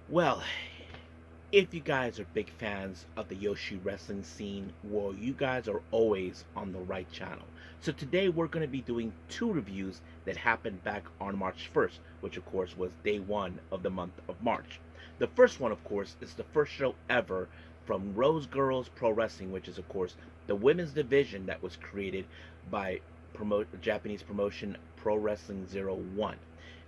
Well, if you guys are big fans of the Yoshi wrestling scene, well, you guys are always on the right channel. So today we're going to be doing two reviews that happened back on March 1st, which of course was day one of the month of March. The first one, of course, is the first show ever from Rose Girls Pro Wrestling, which is, of course, the women's division that was created by Japanese promotion Pro Wrestling 01.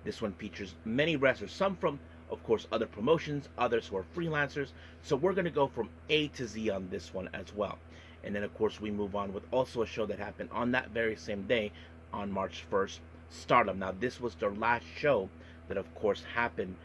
This one features many wrestlers, some from of course, other promotions, others who are freelancers. So we're going to go from A to Z on this one as well. And then, of course, we move on with also a show that happened on that very same day, on March 1st, Stardom. Now, this was their last show that, of course, happened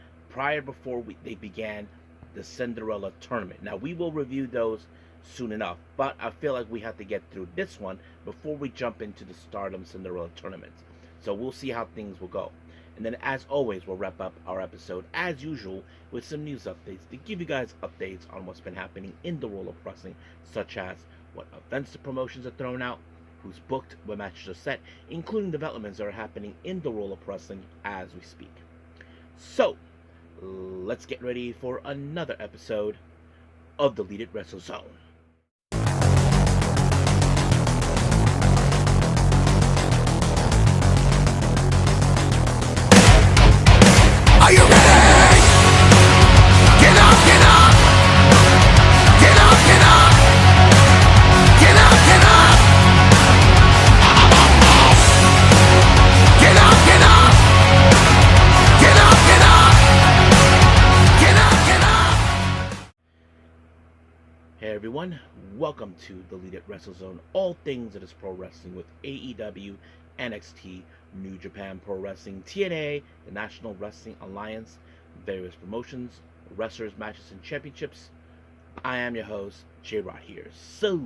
before they began the Cinderella Tournament. Now, we will review those soon enough, but I feel like we have to get through this one before we jump into the Stardom Cinderella Tournament. So we'll see how things will go. And then, as always, we'll wrap up our episode, as usual, with some news updates to give you guys updates on what's been happening in the world of wrestling, such as what events the promotions are throwing out, who's booked, what matches are set, including developments that are happening in the world of wrestling as we speak. So, let's get ready for another episode of the Deleted Wrestle Zone. Are you ready? Get up, get up! Get up, get up! Get up, get up! Get up, get up! Get up, get up! Get up, get up! Hey everyone, welcome to the Deleted Wrestle Zone, all things that is pro wrestling with AEW, NXT, New Japan Pro Wrestling, TNA, the National Wrestling Alliance, various promotions, wrestlers, matches, and championships. I am your host, J-Rod here. So,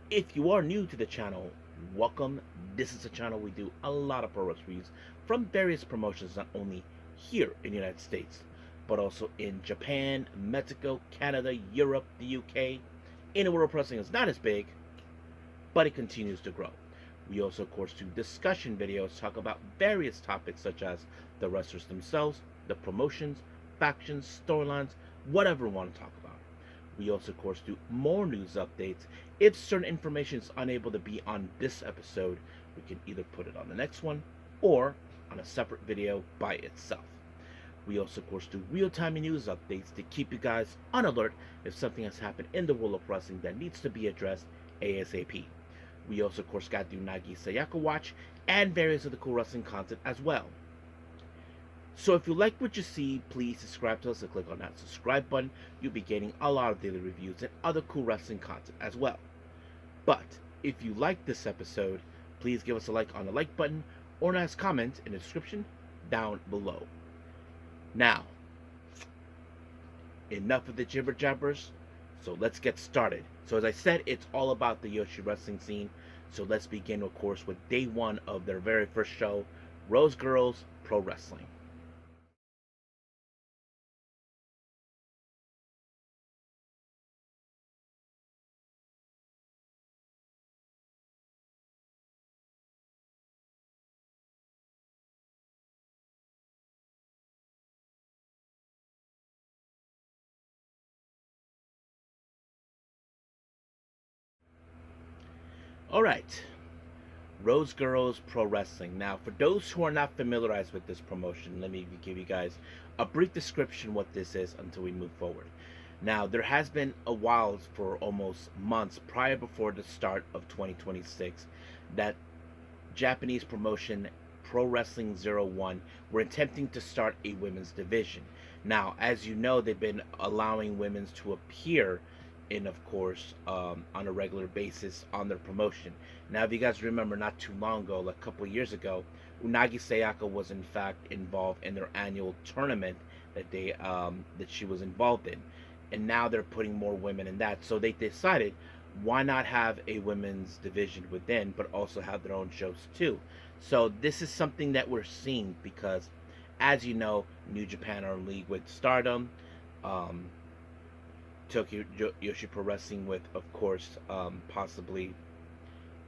if you are new to the channel, welcome. This is a channel we do a lot of pro wrestling reviews from various promotions, not only here in the United States, but also in Japan, Mexico, Canada, Europe, the UK. In the world of wrestling is not as big, but it continues to grow. We also, of course, do discussion videos, talk about various topics such as the wrestlers themselves, the promotions, factions, storylines, whatever we want to talk about. We also, of course, do more news updates. If certain information is unable to be on this episode, we can either put it on the next one or on a separate video by itself. We also, of course, do real-time news updates to keep you guys on alert if something has happened in the world of wrestling that needs to be addressed ASAP. We also, of course, got to do Nagi Sayaka Watch and various other cool wrestling content as well. So if you like what you see, please subscribe to us and click on that subscribe button. You'll be getting a lot of daily reviews and other cool wrestling content as well. But if you like this episode, please give us a like on the like button or a nice comment in the description down below. Now, enough of the jibber jabbers. So let's get started. So as I said, it's all about the Yoshi wrestling scene. So let's begin, of course, with day one of their very first show, Rose Girls Pro Wrestling. All right, Rose Girls Pro Wrestling. Now, for those who are not familiarized with this promotion, let me give you guys a brief description what this is until we move forward. Now, there has been a while, for almost months prior before the start of 2026, that Japanese promotion Pro Wrestling 01 were attempting to start a women's division. Now, as you know, they've been allowing women to appear in, of course, on a regular basis on their promotion. Now, if you guys remember, not too long ago, like a couple of years ago, Unagi Sayaka was in fact involved in their annual tournament that she was involved in, and now they're putting more women in that. So they decided, why not have a women's division within, but also have their own shows too? So this is something that we're seeing because, as you know, New Japan are in league with Stardom, um, Tokyo Yoshi Pro Wrestling with, of course, possibly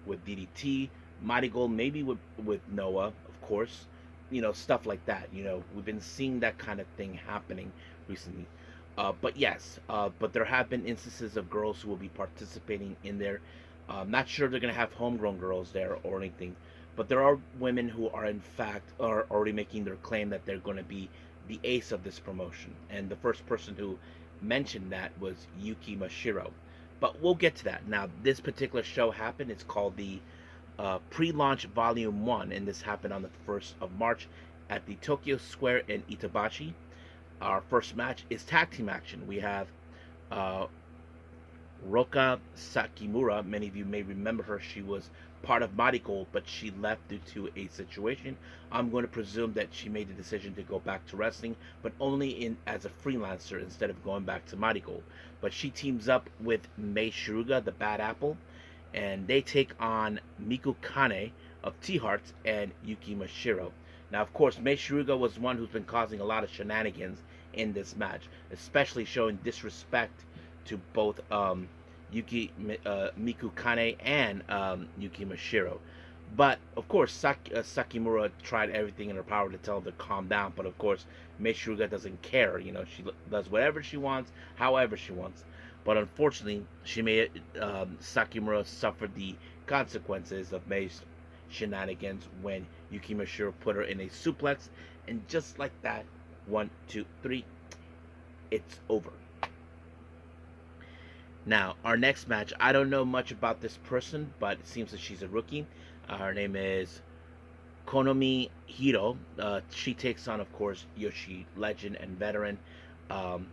with DDT, Mighty Gold, maybe with Noah, of course, stuff like that. We've been seeing that kind of thing happening recently. But yes, but there have been instances of girls who will be participating in there. Not sure they're going to have homegrown girls there or anything, but there are women who are in fact are already making their claim that they're going to be the ace of this promotion. And the first person who mentioned that was Yuki Mashiro. But we'll get to that. Now, this particular show happened. It's called the pre-launch Volume 1, and this happened on the 1st of March at the Tokyo Square in Itabashi. Our first match is tag team action. We have uh, Roka Sakimura. Many of you may remember her. She was part of Marigold, but she left due to a situation. I'm going to presume that she made the decision to go back to wrestling, but only in as a freelancer instead of going back to Marigold. But she teams up with Mei Shiruga, the Bad Apple, and they take on Miku Kane of T-Hearts and Yuki Mashiro. Now, of course, Mei Shiruga was one who's been causing a lot of shenanigans in this match, especially showing disrespect to both Miku Kane and Yuki Mashiro. But of course, Sakimura tried everything in her power to tell them to calm down. But of course, Mei Shiruga doesn't care. She does whatever she wants, however she wants. But unfortunately, she made Sakimura suffer the consequences of Mei's shenanigans when Yuki Mashiro put her in a suplex, and just like that, 1, 2, 3, it's over. Now, our next match, I don't know much about this person, but it seems that she's a rookie. Her name is Konomi Hiro. She takes on, of course, Yoshi, legend and veteran. Um,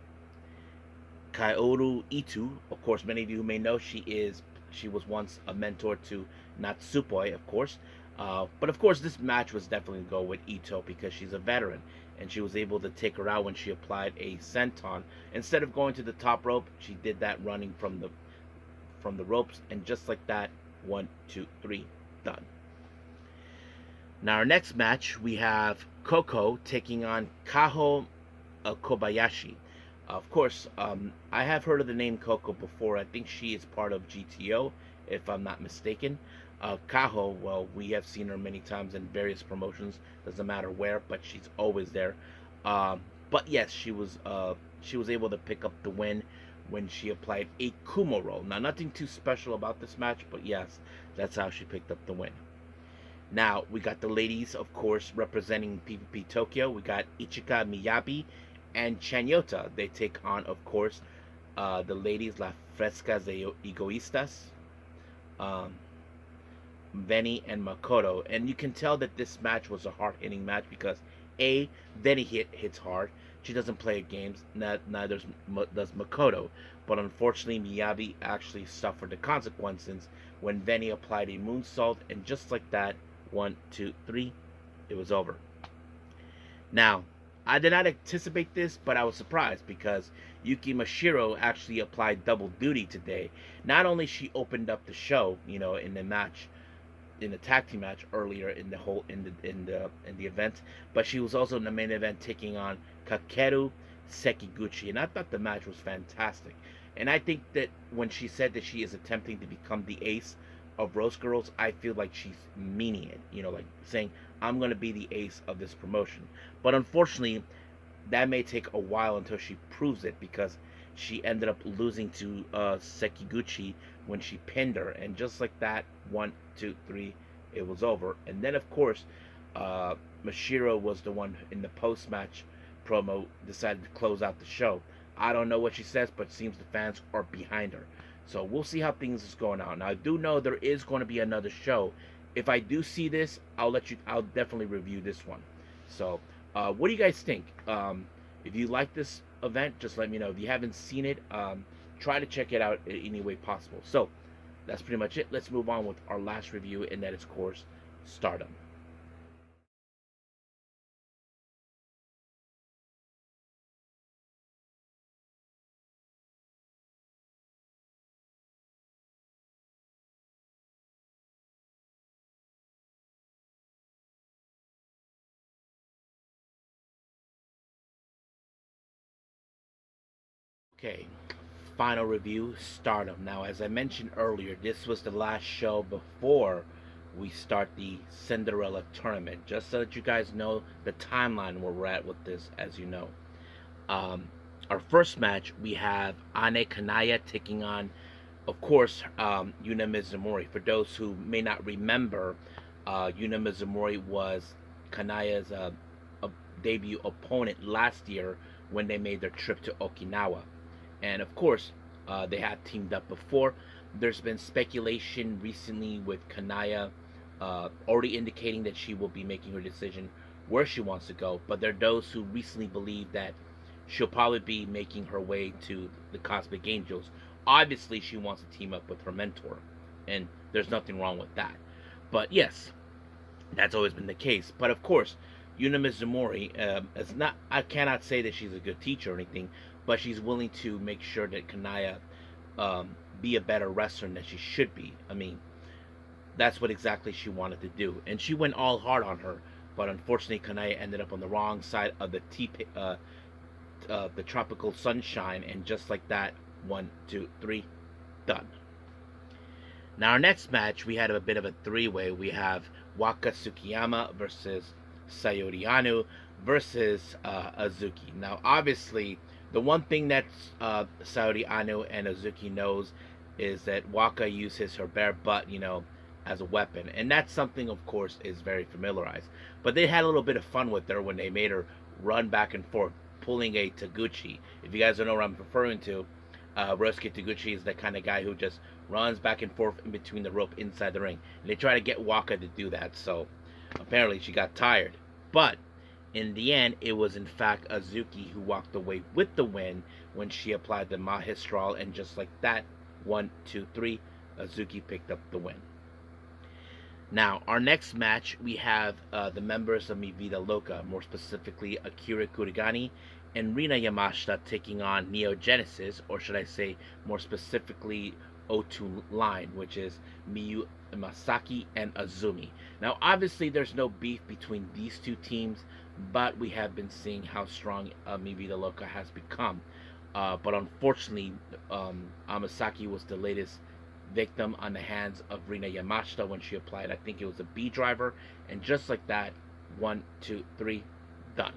Kaoru Itu. Of course, many of you may know she was once a mentor to Natsupoi, of course. But of course, this match was definitely go with Ito because she's a veteran, and she was able to take her out when she applied a senton. Instead of going to the top rope, she did that running from the ropes, and just like that, 1, 2, 3, done. Now, our next match, we have Coco taking on Kaho Kobayashi. Of course, I have heard of the name Coco before. I think she is part of GTO, if I'm not mistaken. Kaho, well, we have seen her many times in various promotions. Doesn't matter where, but she's always there. But yes, she was able to pick up the win when she applied a Kumo roll. Now, nothing too special about this match, but yes, that's how she picked up the win. Now, we got the ladies, of course, representing PvP Tokyo. We got Ichika Miyabi and Chanyota. They take on, of course, the ladies La Frescas Egoistas, Veni and Makoto. And you can tell that this match was a hard-hitting match because, A, Veni hits hard. She doesn't play games, neither does Makoto. But unfortunately, Miyabi actually suffered the consequences when Veni applied a moonsault, and just like that, 1, 2, 3, it was over. Now, I did not anticipate this, but I was surprised because Yuki Mashiro actually applied double duty today. Not only she opened up the show, in the match, in the tag team match earlier in the event, but she was also in the main event taking on Kakeru Sekiguchi, and I thought the match was fantastic. And I think that when she said that she is attempting to become the ace of Rose Girls, I feel like she's meaning it, like saying, I'm going to be the ace of this promotion. But unfortunately, that may take a while until she proves it, because she ended up losing to Sekiguchi when she pinned her. And just like that, 1, 2, 3, it was over. And then, of course, Mashiro was the one in the post-match promo decided to close out the show. I don't know what she says, but it seems the fans are behind her. So we'll see how things is going on. Now, I do know there is going to be another show. If I do see this, I'll definitely review this one. So, what do you guys think? If you like this event, just let me know. If you haven't seen it, try to check it out in any way possible. So, that's pretty much it. Let's move on with our last review, and that is, of course, Stardom. Okay, final review, Stardom. Now, as I mentioned earlier, this was the last show before we start the Cinderella Tournament. Just so that you guys know the timeline where we're at with this, as you know. Um, our first match, we have Ane Kanaya taking on, of course, Yuna Mizumori. For those who may not remember, Yuna Mizumori was Kanaya's debut opponent last year when they made their trip to Okinawa. And of course, they had teamed up before. There's been speculation recently with Kanaya already indicating that she will be making her decision where she wants to go. But there are those who recently believe that she'll probably be making her way to the Cosmic Angels. Obviously, she wants to team up with her mentor, and there's nothing wrong with that. But yes, that's always been the case. But of course, Yuna Mizumori is not. I cannot say that she's a good teacher or anything, but she's willing to make sure that Kanaya be a better wrestler than she should be. I mean, that's what exactly she wanted to do, and she went all hard on her. But unfortunately, Kanaya ended up on the wrong side of the tropical sunshine, and just like that, 1, 2, 3, done. Now, our next match, we had a bit of a three-way. We have Waka Tsukiyama versus Sayori Anu versus Azuki. Now, obviously, the one thing that Sayori Anu and Azuki knows is that Waka uses her bare butt, as a weapon. And that's something, of course, is very familiarized. But they had a little bit of fun with her when they made her run back and forth, pulling a Taguchi. If you guys don't know what I'm referring to, Ryosuke Taguchi is the kind of guy who just runs back and forth in between the rope inside the ring. And they try to get Waka to do that, so apparently she got tired. But in the end, it was in fact Azuki who walked away with the win when she applied the Magistral, and just like that, 1, 2, 3, Azuki picked up the win. Now, our next match, we have the members of Mi Vida Loca, more specifically Akira Kurigani and Rina Yamashita taking on Neo Genesis, or should I say more specifically O2 Line, which is Miyu Masaki and Azumi. Now, obviously, there's no beef between these two teams, but we have been seeing how strong Mi Vida Loca has become. But unfortunately, Amasaki was the latest victim on the hands of Rina Yamashita when she applied, I think it was a B driver, and just like that, 1, 2, 3, done.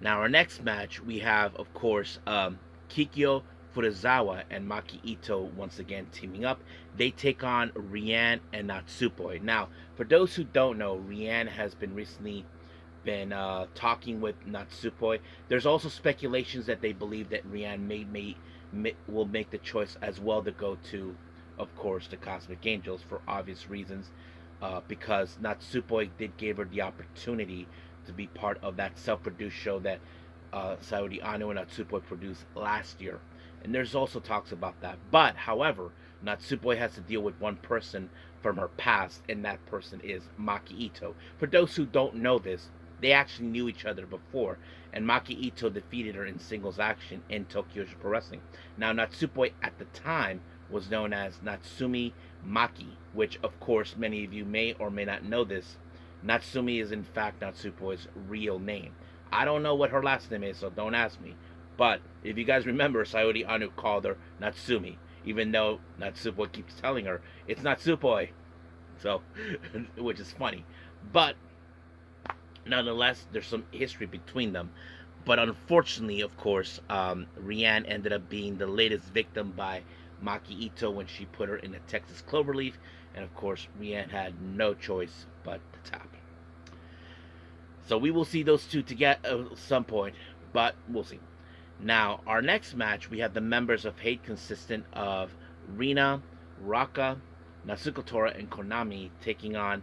Now, our next match, we have, of course, Kikyo Furuzawa and Maki Ito once again teaming up. They take on Rian and Natsupoi. Now, for those who don't know, Rian has been recently talking with Natsupoi. There's also speculations that they believe that Rian will make the choice as well to go to, of course, the Cosmic Angels for obvious reasons, because Natsupoi did give her the opportunity to be part of that self-produced show that Sayori Anu and Natsupoi produced last year. And there's also talks about that. But, however, Natsupoi has to deal with one person from her past, and that person is Maki Ito. For those who don't know this, they actually knew each other before, and Maki Ito defeated her in singles action in Tokyo Pro Wrestling. Now, Natsupoi at the time was known as Natsumi Maki, which, of course, many of you may or may not know this. Natsumi is, in fact, Natsupoi's real name. I don't know what her last name is, so don't ask me. But if you guys remember, Sayori Anu called her Natsumi, even though Natsupoi keeps telling her it's Natsupoi. So, which is funny. But nonetheless, there's some history between them. But unfortunately, of course, Rian ended up being the latest victim by Maki Ito when she put her in a Texas Cloverleaf. And of course, Rian had no choice but to tap. So we will see those two together at some point, but we'll see. Now, our next match, we have the members of Hate consistent of Rina, Raka, Natsuko Tora, and Konami taking on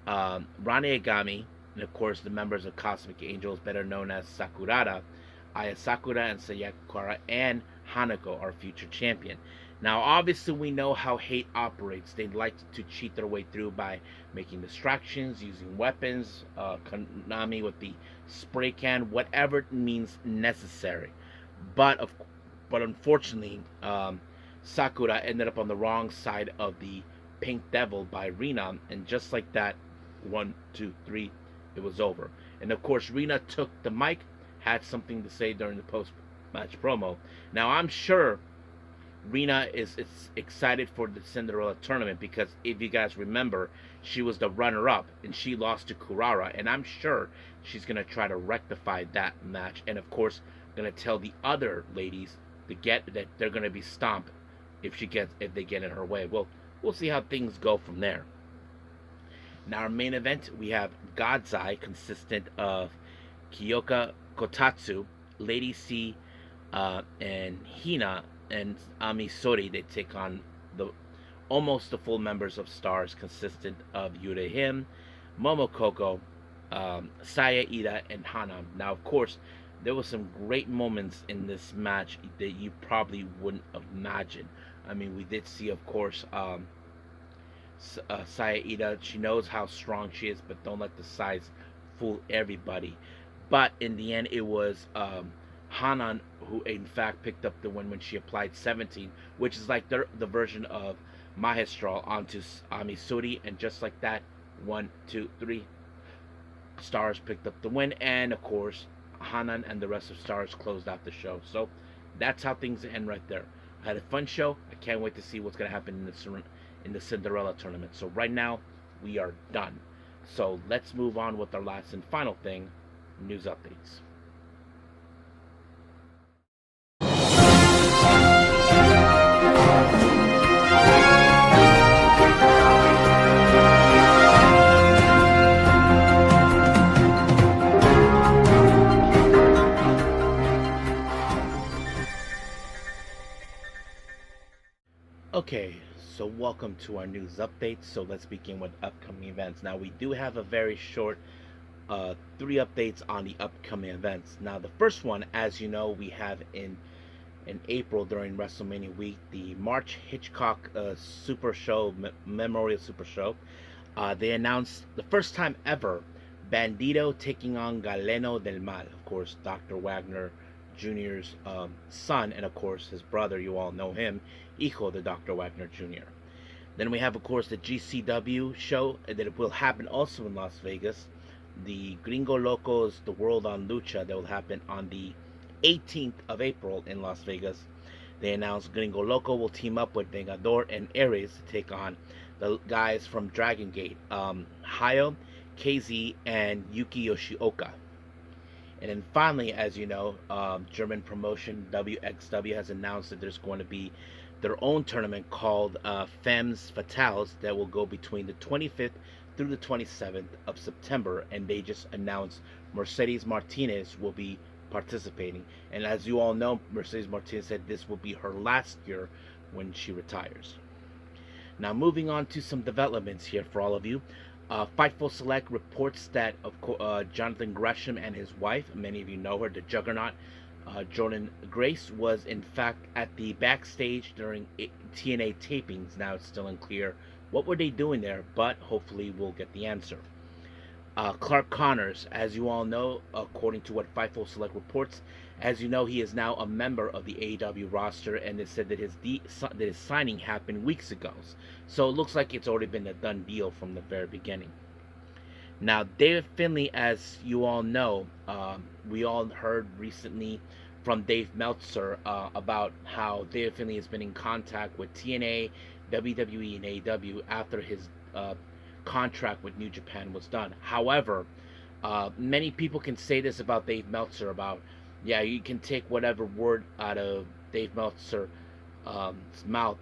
Rane Agami, and of course the members of Cosmic Angels, better known as Sakurada, Aya Sakura and Sayakura, and Hanako, our future champion. Now, obviously, we know how Hate operates. They like to cheat their way through by making distractions, using weapons, Konami with the spray can, whatever means necessary. But unfortunately, Sakura ended up on the wrong side of the Pink Devil by Rina, and just like that, 1, 2, 3, it was over. And of course, Rina took the mic, had something to say during the post-match promo. Now, I'm sure Rena is excited for the Cinderella Tournament because if you guys remember, she was the runner-up and she lost to Kurara, and I'm sure she's gonna try to rectify that match, and of course, gonna tell the other ladies to get that they're gonna be stomped if they get in her way. Well, we'll see how things go from there. Now, our main event, we have Godzai, consistent of Kyoka Kotatsu, Lady C, and Hina and Ami Sori. They take on the almost the full members of Stars, consistent of Yura Him, Momokoko, Saya Ida, and Hana. Now, of course, there was some great moments in this match that you probably wouldn't imagine. I mean, we did see, of course, Saya Ida. She knows how strong she is, but don't let the size fool everybody. But in the end, it was Hanan who, in fact, picked up the win when she applied 17, which is like the version of Mahestral onto Amisuri, and just like that, 1, 2, 3 Stars picked up the win, and of course, Hanan and the rest of Stars closed out the show. So that's how things end right there. I had a fun show. I can't wait to see what's going to happen in the Cinderella tournament. So right now, we are done. So let's move on with our last and final thing, news updates. Okay, so welcome to our news updates. So let's begin with upcoming events. Now, we do have a very short 3 updates on the upcoming events. Now, the first one, as you know, we have in April during WrestleMania week, the Mark Hitchcock Memorial Supershow. They announced the first time ever Bandito taking on Galeno del Mal. Of course, Dr. Wagner Jr.'s son, and of course his brother. You all know him, Hijo de Dr. Wagner Jr. Then we have, of course, the GCW show that will happen also in Las Vegas. The Gringo Locos, The World on Lucha, that will happen on the 18th of April in Las Vegas. They announced Gringo Loco will team up with Vengador and Ares to take on the guys from Dragon Gate, Hayo, KZ, and Yuki Yoshioka. And then finally, as you know, German promotion WXW has announced that there's going to be their own tournament called Femmes Fatales that will go between the 25th through the 27th of September. And they just announced Mercedes Martinez will be participating. And as you all know, Mercedes Martinez said this will be her last year when she retires. Now, moving on to some developments here for all of you. Fightful Select reports that Jonathan Gresham and his wife, many of you know her, the Juggernaut, Jordan Grace, was in fact at the backstage during TNA tapings. Now it's still unclear what were they doing there, but hopefully we'll get the answer. Clark Connors, as you all know, according to what Fightful Select reports, as you know, he is now a member of the AEW roster, and it said that his signing happened weeks ago. So it looks like it's already been a done deal from the very beginning. Now, David Finlay, as you all know, we all heard recently from Dave Meltzer about how David Finlay has been in contact with TNA, WWE, and AEW after his contract with New Japan was done. However, many people can say this about Dave Meltzer about, yeah, you can take whatever word out of Dave Meltzer's mouth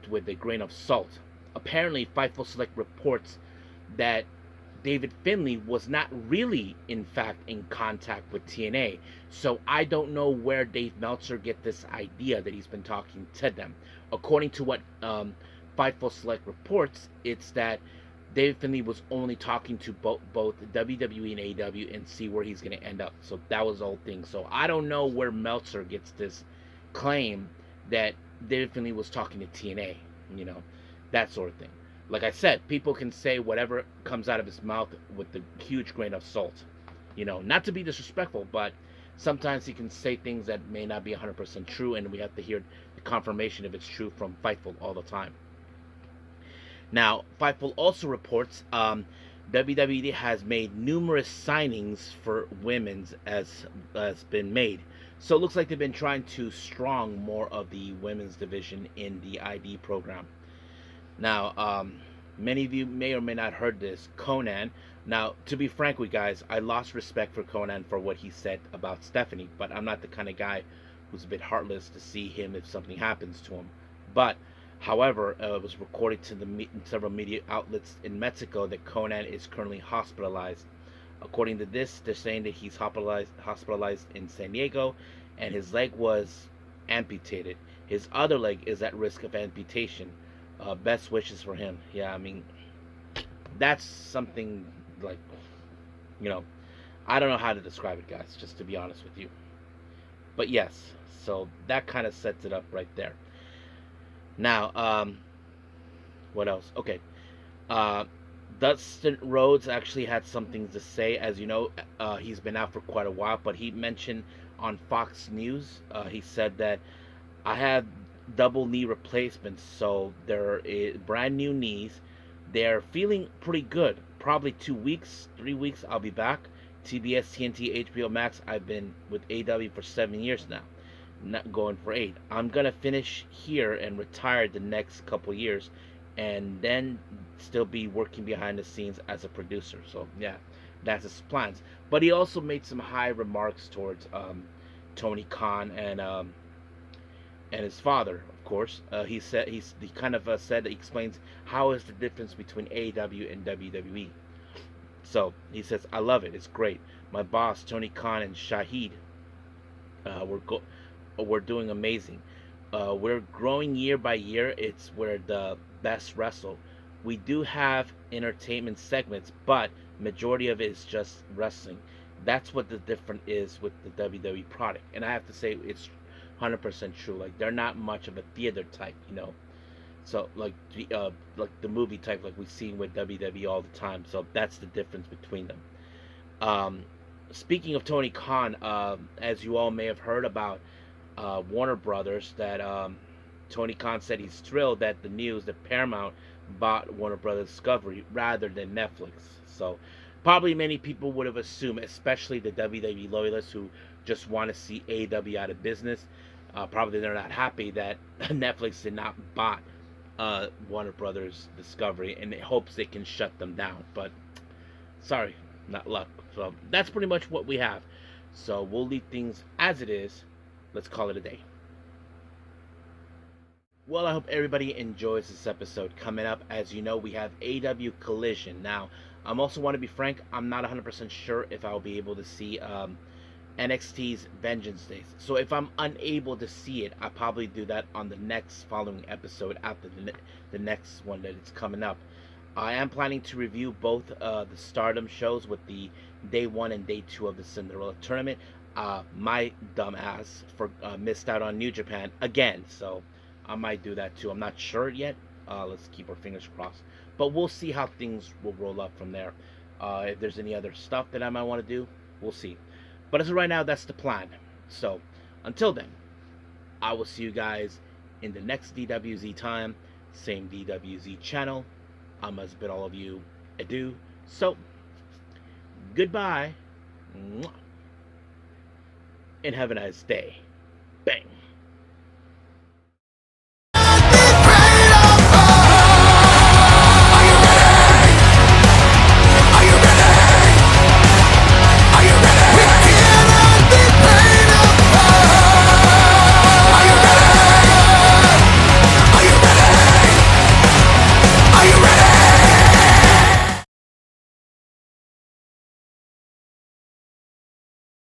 with a grain of salt. Apparently, Fightful Select reports that David Finlay was not really, in fact, in contact with TNA. So I don't know where Dave Meltzer get this idea that he's been talking to them. According to what Fightful Select reports, it's that David Finlay was only talking to both WWE and AEW and see where he's going to end up. So that was the whole thing. So I don't know where Meltzer gets this claim that David Finlay was talking to TNA, that sort of thing. Like I said, people can say whatever comes out of his mouth with a huge grain of salt. Not to be disrespectful, but sometimes he can say things that may not be 100% true, and we have to hear the confirmation if it's true from Fightful all the time. Now, Fightful also reports WWE has made numerous signings for women's as been made. So it looks like they've been trying to strong more of the women's division in the ID program. Now, many of you may or may not heard this. Konnan. Now, to be frank with you guys, I lost respect for Konnan for what he said about Stephanie, but I'm not the kind of guy who's a bit heartless to see him if something happens to him. But, however, it was reported to several media outlets in Mexico that Konnan is currently hospitalized. According to this, they're saying that he's hospitalized in San Diego, and his leg was amputated. His other leg is at risk of amputation. Best wishes for him. Yeah, I mean, that's something like, you know, I don't know how to describe it, guys, just to be honest with you. But yes, so that kind of sets it up right there. Now, what else? Okay. Uh, Dustin Rhodes actually had something to say. As you know, he's been out for quite a while, but he mentioned on Fox News, he said that I have double knee replacements, so they're brand new knees. They're feeling pretty good. Probably 2 weeks, 3 weeks, I'll be back. TBS, TNT, HBO Max. I've been with AW for 7 years now, not going for 8. I'm gonna finish here and retire the next couple years, and then still be working behind the scenes as a producer. So yeah, that's his plans. But he also made some high remarks towards Tony Khan and his father, of course. He kind of said, he explains how is the difference between AEW and WWE. So he says, I love it. It's great. My boss Tony Khan and Shahid, uh, we're go- we're doing amazing. We're growing year by year. It's where the best wrestle. We do have entertainment segments, but majority of it is just wrestling. That's what the difference is with the WWE product. And I have to say, it's 100% true. Like, they're not much of a theater type, you know. So like the movie type, like we see with WWE all the time. So that's the difference between them. Um, Speaking of Tony Khan, as you all may have heard about Warner Brothers, that Tony Khan said he's thrilled that the news that Paramount bought Warner Brothers Discovery rather than Netflix. So probably many people would have assumed, especially the WWE loyalists who just want to see AEW out of business. Probably they're not happy that Netflix did not buy Warner Brothers Discovery, and it hopes they can shut them down. But sorry, not luck. So that's pretty much what we have. So we'll leave things as it is. Let's call it a day. Well, I hope everybody enjoys this episode. Coming up, as you know, we have AW Collision. Now, I'm also want to be frank, I'm not 100% sure if I'll be able to see NXT's Vengeance Days. So if I'm unable to see it, I'll probably do that on the next following episode after the next one that it's coming up. I am planning to review both the Stardom shows with the day 1 and day 2 of the Cinderella Tournament. My dumb ass missed out on New Japan again, so I might do that too. I'm not sure yet. Let's keep our fingers crossed. But we'll see how things will roll up from there. If there's any other stuff that I might want to do, we'll see. But as of right now, that's the plan. So until then, I will see you guys in the next DWZ time. Same DWZ channel. I must bid all of you adieu. So, goodbye. And have a nice day. Bang.